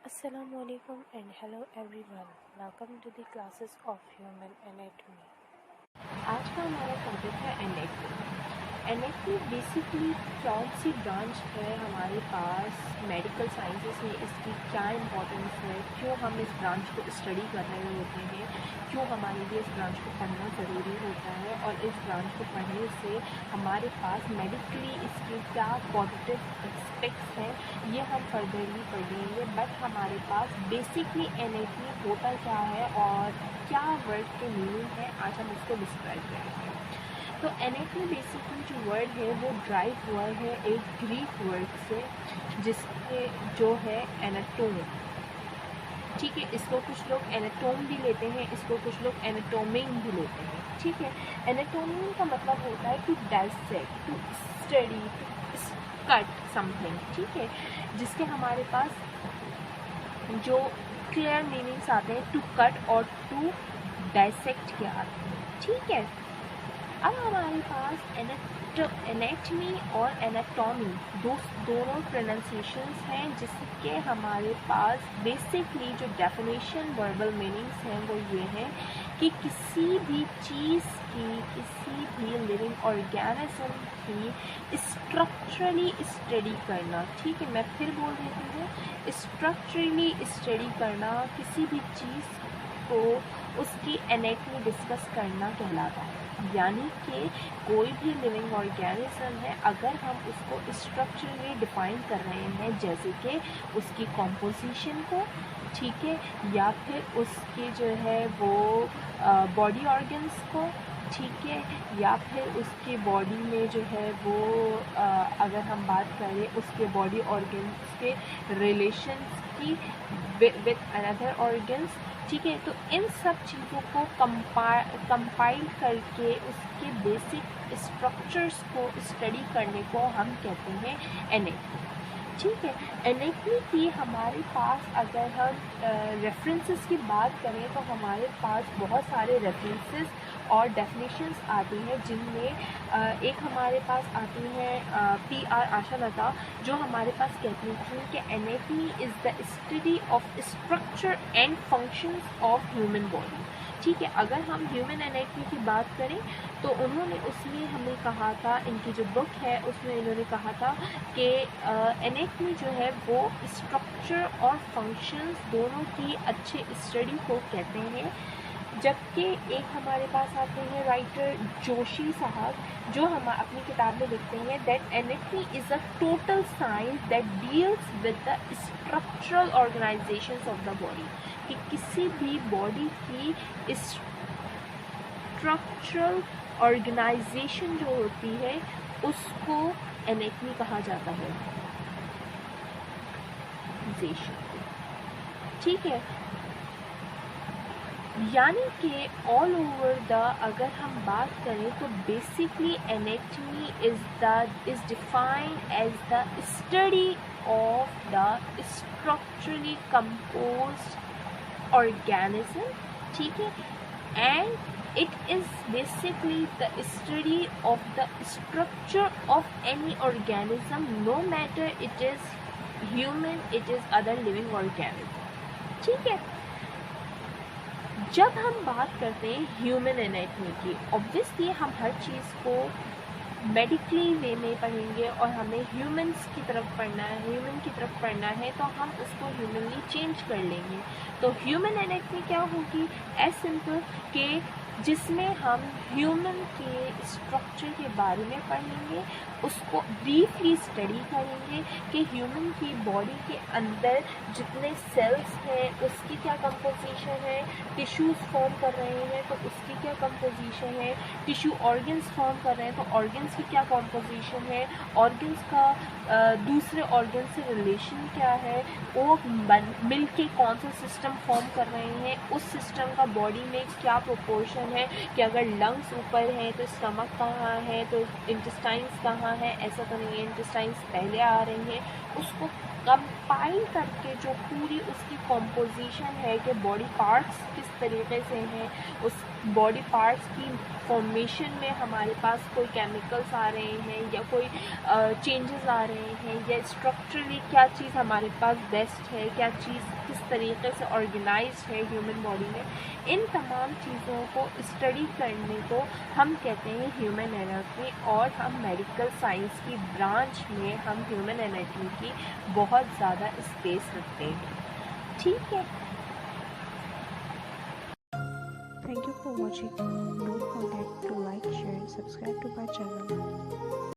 Assalamualaikum and hello everyone. Welcome to the classes of human anatomy. आज का हमारा topic है एनेटमी। एनेटमी बेसिकली कौन सी ब्रांच है हमारे पास मेडिकल साइंसेस में, इसकी क्या इम्पोर्टेंस है, क्यों हम इस ब्रांच को स्टडी कर रहे होते हैं, क्यों हमारे लिए इस ब्रांच को पढ़ना ज़रूरी होता है और इस ब्रांच को पढ़ने से हमारे पास मेडिकली इसके क्या पॉजिटिव एस्पेक्ट्स हैं, ये हम फर्दरली पढ़ेंगे। बट हमारे पास बेसिकली एनेटमी होता क्या है और क्या वर्ड के मीनिंग है, आज हम उसको डिस्क्राइब करेंगे। तो एनेटमी बेसिकली जो वर्ड है वो ड्राइव हुआ है एक ग्रीक वर्ड से, जिसके जो है एनाटोम। ठीक है, इसको कुछ लोग एनाटोम भी लेते हैं, इसको कुछ लोग एनाटोमिंग भी लेते हैं। ठीक है, एनाटोमिंग का मतलब होता है to dissect, to study, to cut something. ठीक है, जिसके हमारे पास जो क्लियर मीनिंग्स आते हैं टू कट और टू डाइसेक्ट के आते हैं। ठीक है, अब हमारे पास एनेटमी और एनाटॉमी दोनों प्रोनाउंसिएशंस हैं, जिसके हमारे पास बेसिकली जो डेफिनेशन वर्बल मीनिंग्स हैं वो ये हैं कि किसी भी चीज़ की, किसी भी लिविंग ऑर्गेनिज्म की स्ट्रक्चरली स्टडी करना। ठीक है, मैं फिर बोल देती हूँ, स्ट्रक्चरली स्टडी करना किसी भी चीज़ को उसकी एनेटमी डिस्कस करना कहलाता है। यानी कि कोई भी लिविंग ऑर्गेनिज्म है, अगर हम उसको स्ट्रक्चरली डिफाइन कर रहे हैं, जैसे कि उसकी कॉम्पोजिशन को, ठीक है, या फिर उसके जो है वो बॉडी ऑर्गन्स को, ठीक है, या फिर उसके बॉडी में जो है वो अगर हम बात करें उसके बॉडी ऑर्गन्स के रिलेशंस की विद अनदर ऑर्गन्स। ठीक है, तो इन सब चीज़ों को कंपाइल करके उसके बेसिक स्ट्रक्चर्स को स्टडी करने को हम कहते हैं एनेटमी। ठीक है, एनेटमी की हमारे पास अगर हम रेफरेंसेस की बात करें तो हमारे पास बहुत सारे रेफरेंसेस और डेफिनेशंस आती हैं, जिनमें एक हमारे पास आती है PR आशा लता, जो हमारे पास कहती हैं कि anatomy is the study of structure and functions of human body. ठीक है, अगर हम ह्यूमन एनेटमी की बात करें तो उन्होंने उसमें हमें कहा था, इनकी जो बुक है उसमें इन्होंने कहा था कि एनेटमी जो है वो स्ट्रक्चर और फंक्शंस दोनों की अच्छे स्टडी को कहते हैं। जबकि एक हमारे पास आते हैं राइटर जोशी साहब, जो हम अपनी किताब में लिखते हैं that anatomy is a total science that deals with the structural organisations of the body, कि किसी भी बॉडी की स्ट्रक्चरल ऑर्गेनाइजेशन जो होती है उसको एनेटमी कहा जाता है। ठीक है, यानी कि ऑल ओवर द अगर हम बात करें तो basically anatomy is defined as the study of the structurally composed organism. ठीक है, and it is basically the study of the structure of any organism, no matter it is human, it is other living organism. ठीक है, जब हम बात करते हैं human anatomy की, ऑब्वियसली हम हर चीज़ को मेडिकली वे में पढ़ेंगे और हमें ह्यूमंस की तरफ पढ़ना है, ह्यूमन की तरफ पढ़ना है तो हम उसको ह्यूमनली चेंज कर लेंगे। तो ह्यूमन एनेटमी क्या होगी, एज सिंपल कि जिसमें हम ह्यूमन के स्ट्रक्चर के बारे में पढ़ेंगे, उसको ब्रीफली स्टडी करेंगे कि ह्यूमन की बॉडी के अंदर जितने सेल्स हैं उसकी क्या कंपोजिशन है, टिश्यूज़ फॉर्म कर रहे हैं तो उसकी क्या कंपोजिशन है, टिश्यू ऑर्गन्स फॉर्म कर रहे हैं तो ऑर्गन्स की क्या कंपोजिशन है, ऑर्गन्स का दूसरे ऑर्गन से रिलेशन क्या है, वो मिल के कौन सा सिस्टम फॉर्म कर रहे हैं, उस सिस्टम का बॉडी में क्या प्रोपोर्शन है, कि अगर लंग्स ऊपर हैं तो स्टमक कहाँ है, तो इंटेस्टाइन्स कहाँ है, ऐसा तो नहीं है इंटेस्टाइन्स पहले आ रही हैं, उसको कंपाइल करके जो पूरी उसकी कॉम्पोजिशन है कि बॉडी पार्ट्स किस तरीके से हैं, उस बॉडी पार्ट्स की फॉर्मेशन में हमारे पास कोई केमिकल्स आ रहे हैं या कोई चेंजेस आ रहे हैं, या स्ट्रक्चरली क्या चीज़ हमारे पास बेस्ट है, क्या चीज़ किस तरीके से ऑर्गेनाइज्ड है ह्यूमन बॉडी में, इन तमाम चीज़ों को स्टडी करने को हम कहते हैं ह्यूमन एनाटॉमी। और हम मेडिकल साइंस की ब्रांच में हम ह्यूमन एनाटॉमी की बहुत ज़्यादा स्पेस रखते हैं। ठीक है, Thank you for watching. Don't forget to like, share, and subscribe to my channel.